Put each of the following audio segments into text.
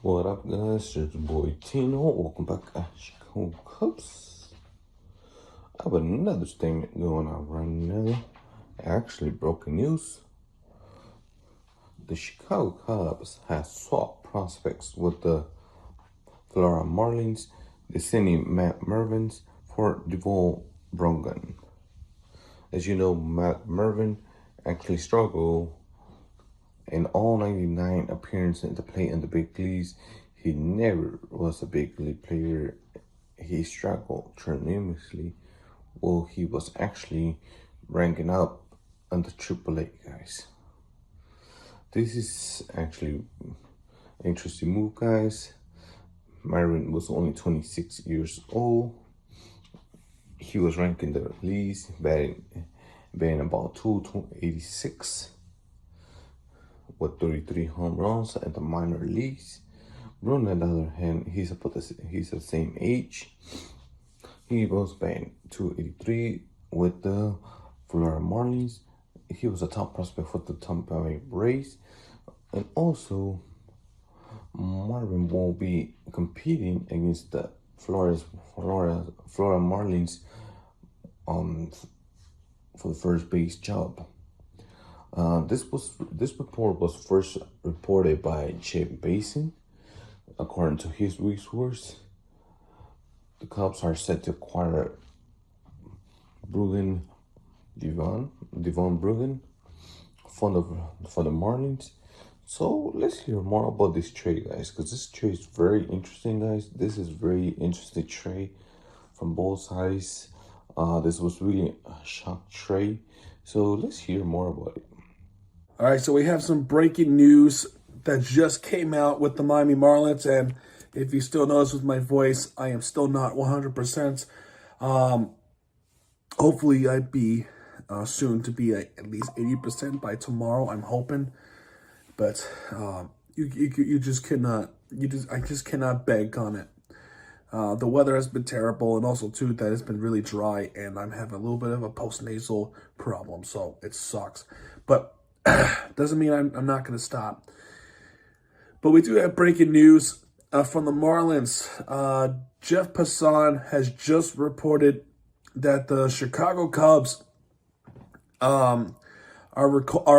What up, guys? It's your boy Tino. Welcome back to Chicago Cubs. I have another statement going on right now. Actually, broken news. The Chicago Cubs have swapped prospects with the Florida Marlins, the sending Matt Mervis for Vidal Brujan. As you know, Matt Mervis actually struggled in all 99 appearances to play in the big leagues. He never was a big league player. He struggled tremendously. Well, he was actually ranking up on the AAA, guys. This is actually an interesting move, guys. Myron was only 26 years old. He was ranking the leagues, batting about 286 with 33 home runs at the minor leagues. Brujan, on the other hand, he's the same age. He was batting 283 with the Florida Marlins. He was a top prospect for the Tampa Bay Rays. And also, Marvin will be competing against the Florida Marlins for the first base job. This report was first reported by Chip Basin. According to his resource, the Cubs are set to acquire Devon Brujan for the Marlins. So let's hear more about this trade, guys, because this trade is very interesting, guys. This is very interesting trade from both sides. This was really a shock trade. So let's hear more about it. All right, so we have some breaking news that just came out with the Miami Marlins, and if you still notice with my voice, I am still not 100%. Hopefully, I'd be soon to be at least 80% by tomorrow. I'm hoping, but you just cannot. I just cannot bank on it. The weather has been terrible, and also too that it's been really dry, and I'm having a little bit of a postnasal problem, so it sucks. But doesn't mean I'm not going to stop. But we do have breaking news from the Marlins. Jeff Passan has just reported that the Chicago Cubs are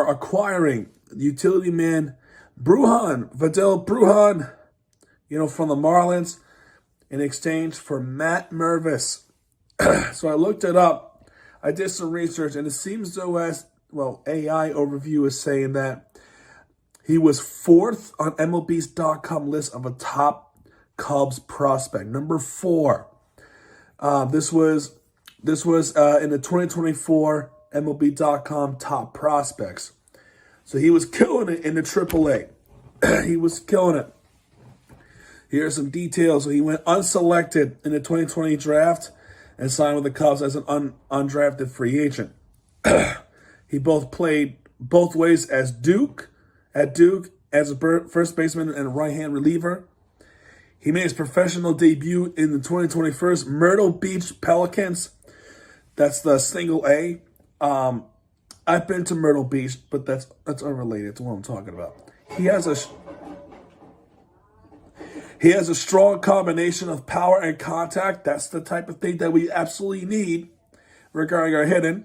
acquiring utility man Vidal Brujan, from the Marlins in exchange for Matt Mervis. So I looked it up. I did some research, and it seems though as AI overview is saying that he was 4th on MLB's.com list of a top Cubs prospect, number 4. This was in the 2024 MLB.com top prospects. So he was killing it in the AAA. He was killing it. Here are some details. So he went unselected in the 2020 draft and signed with the Cubs as an undrafted free agent. He played both ways at Duke as a first baseman and right-hand reliever. He made his professional debut in the 2021 Myrtle Beach Pelicans. That's the single A. I've been to Myrtle Beach, but that's unrelated to what I'm talking about. He has a strong combination of power and contact. That's the type of thing that we absolutely need regarding our hitting.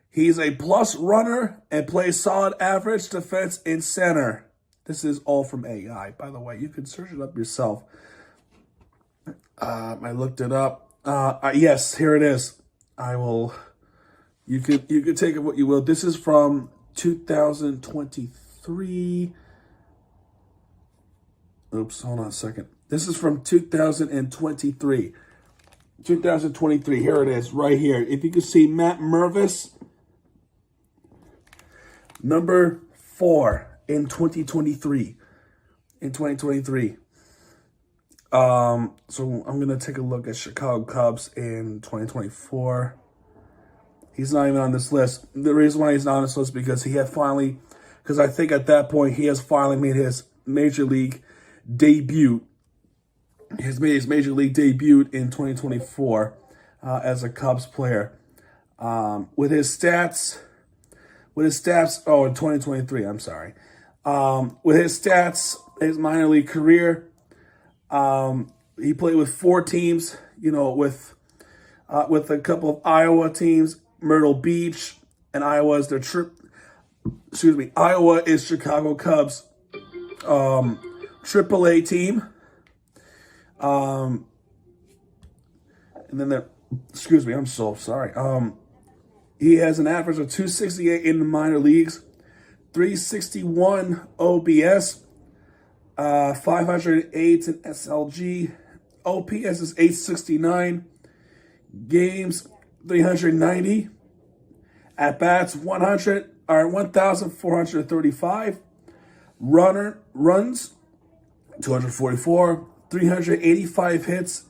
He's a plus runner and plays solid average defense in center. This is all from AI, by the way. You can search it up yourself. I looked it up. Yes, here it is. I will. You could take it what you will. This is from 2023. Oops, hold on a second. This is from 2023. 2023. Here it is, right here. If you can see Matt Mervis, number 4 in 2023. So I'm going to take a look at Chicago Cubs in 2024. He's not even on this list. The reason why he's not on this list is because because I think at that point he has finally made his major league debut. He's made his major league debut in 2024 as a Cubs player. With his stats, in 2023, I'm sorry. With his stats, his minor league career. He played with 4 teams, with a couple of Iowa teams, Myrtle Beach, and Iowa is Iowa is Chicago Cubs AAA team. And then I'm so sorry. He has an average of 268 in the minor leagues, 361 OBS, 508 in SLG. OPS is 869. Games 390. At bats 1,435. Runs 244. 385 hits.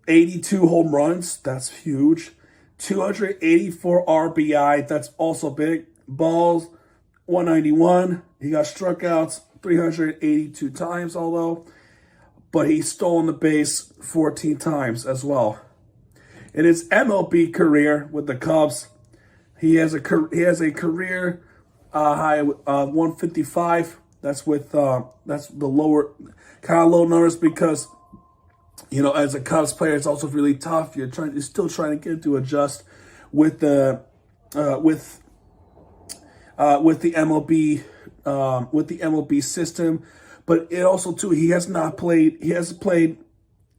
82 home runs. That's huge. 284 RBI. That's also big. Balls 191. He got struckouts 382 times, but he's stolen the base 14 times as well. In his MLB career with the Cubs, he has a career high of 155. That's that's the lower kind of low numbers because as a Cubs player, it's also really tough. You're still trying to get to adjust with the MLB system, but it also too he hasn't played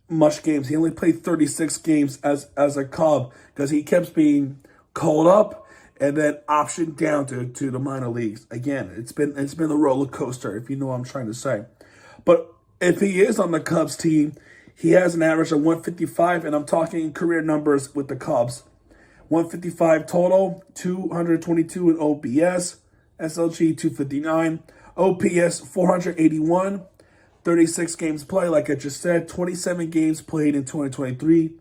much games. He only played 36 games as a Cub because he kept being called up and then optioned down to the minor leagues. Again, it's been a roller coaster, if you know what I'm trying to say. But if he is on the Cubs team, he has an average of 155, and I'm talking career numbers with the Cubs. 155 total, 222 in OPS, SLG 259, OPS 481, 36 games played, like I just said, 27 games played in 2023,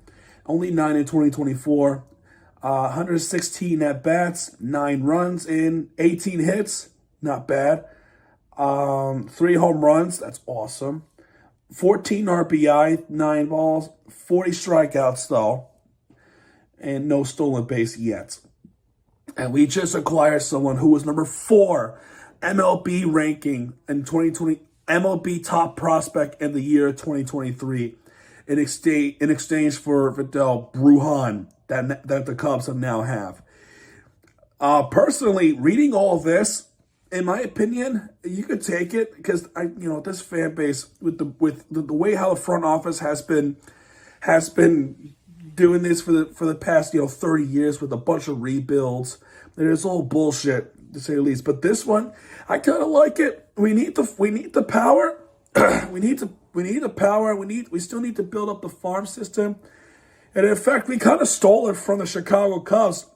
only 9 in 2024, 116 at-bats, 9 runs in, 18 hits, not bad, 3 home runs, that's awesome, 14 RBI, 9 balls, 40 strikeouts though, and no stolen base yet. And we just acquired someone who was number 4 MLB ranking in 2020, MLB top prospect in the year 2023 in exchange for Vidal, Brujan, that the Cubs now have. Personally, reading all this, in my opinion, you could take it because this fan base with the way how the front office has been doing this for the past 30 years with a bunch of rebuilds. It's all bullshit to say the least. But this one, I kind of like it. We need the power. we need the power. We still need to build up the farm system. And in fact, we kind of stole it from the Chicago Cubs.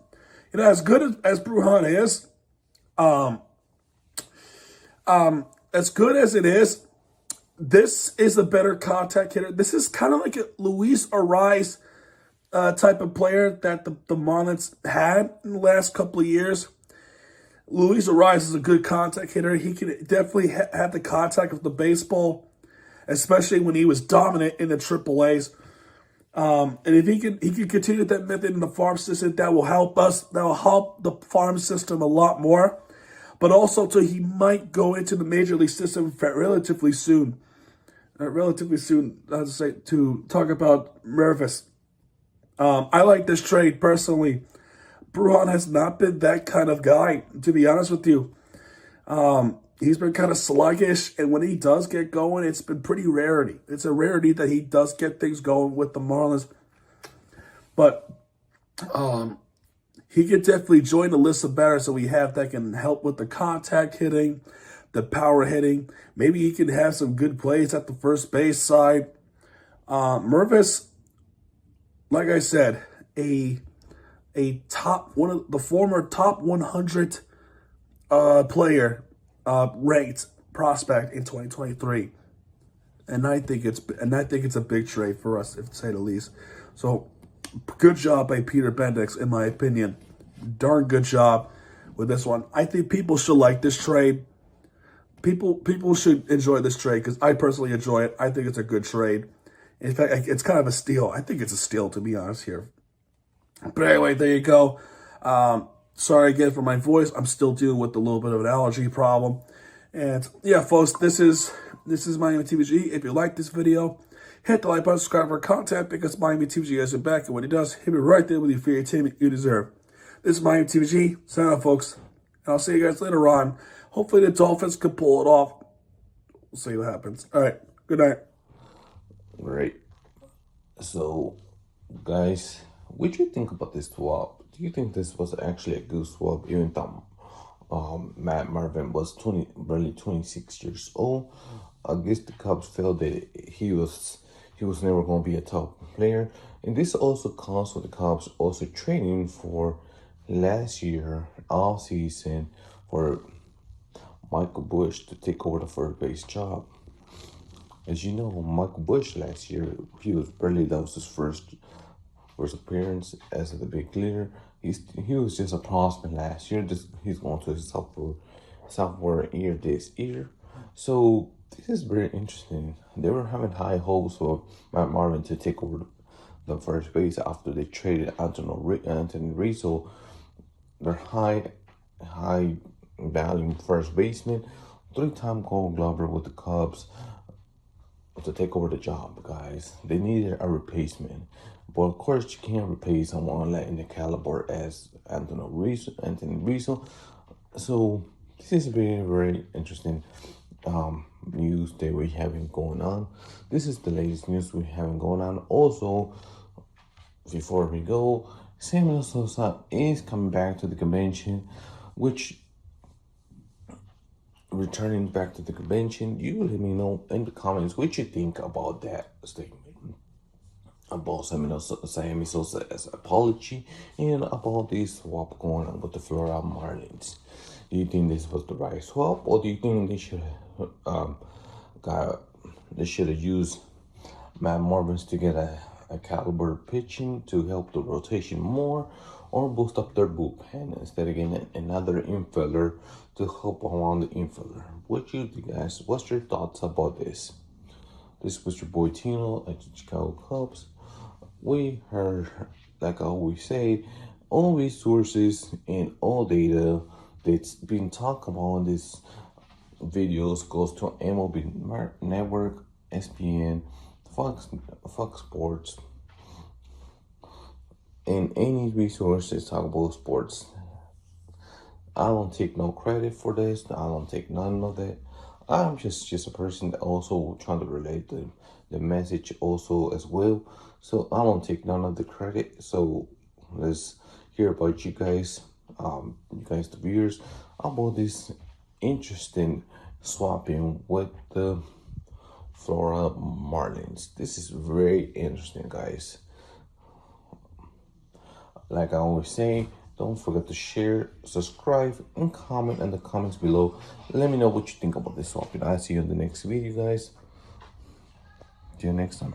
As good as Brujan is, as good as it is, this is a better contact hitter. This is kind of like a Luis Ariz type of player that the Marlins had in the last couple of years. Luis Ariz is a good contact hitter. He can definitely have the contact of the baseball, especially when he was dominant in the AAAs. And if he can continue that method in the farm system, that will help us. That will help the farm system a lot more. But also, he might go into the major league system relatively soon. To talk about Mervis. I like this trade personally. Brujan has not been that kind of guy, to be honest with you. He's been kind of sluggish, and when he does get going, it's been pretty rarity. It's a rarity that he does get things going with the Marlins. But he could definitely join the list of batters that we have that can help with the contact hitting, the power hitting. Maybe he can have some good plays at the first base side. Mervis, like I said, a one of the former top 100 player ranked prospect in 2023, and I think it's a big trade for us, if to say the least. So, good job by Peter Bendix, in my opinion. Darn good job with this one. I think people should like this trade. People should enjoy this trade because I personally enjoy it. I think it's a good trade. In fact, it's kind of a steal. I think it's a steal, to be honest here. But anyway, there you go. Sorry again for my voice. I'm still dealing with a little bit of an allergy problem. And yeah, folks, this is Miami TVG. If you like this video, hit the like button, subscribe for content, because Miami TVG has your back, and when he does, he'll be right there with you for your entertainment you deserve. This is Miami TVG. Sign out, folks. And I'll see you guys later on. Hopefully the Dolphins can pull it off. We'll see what happens. All right. Good night. Great. So, guys, what do you think about this swap? Do you think this was actually a good swap, even though Matt Marvin was barely 26 years old? I guess the Cubs felt that he was never going to be a top player, and this also comes with the Cubs also training for last year off season for Michael Bush to take over the first base job. As you know, Michael Bush last year, that was his first appearance as the big leader. He was just a prospect last year. He's going to his sophomore year this year. So this is very interesting. They were having high hopes for Matt Marvin to take over the first base after they traded Anthony Rizzo, their high value first baseman, 3-time Gold Glover with the Cubs, to take over the job, guys. They needed a replacement. But of course, you can't replace someone like in the caliber as Anthony Rizzo. So this is very, very interesting news that we're having going on. This is the latest news we're having going on. Also, before we go, Samuel Sosa is coming back to the convention, which returning back to the convention. You let me know in the comments what you think about that statement, about Sammy Sosa's apology, and about this swap going on with the Florida Marlins. Do you think this was the right swap, or do you think they should have used Matt Mervis to get a caliber pitching to help the rotation more, or boost up their bullpen instead of getting another infielder to help around the infielder? What do you think, guys? What's your thoughts about this? This was your boy Tino at the Chicago Cubs. We heard, like I always say, all resources and all data that's been talked about in these videos goes to MLB Network, ESPN, Fox Sports, and any resources talk about sports. I don't take no credit for this. I don't take none of that. I'm just a person that also trying to relate the message also as well. So I don't take none of the credit. So let's hear about you guys, the viewers, about this interesting swapping with the Florida Marlins. This is very interesting, guys. Like I always say, don't forget to share, subscribe, and comment in the comments below. Let me know what you think about this swap. I'll see you in the next video, guys. See you next time.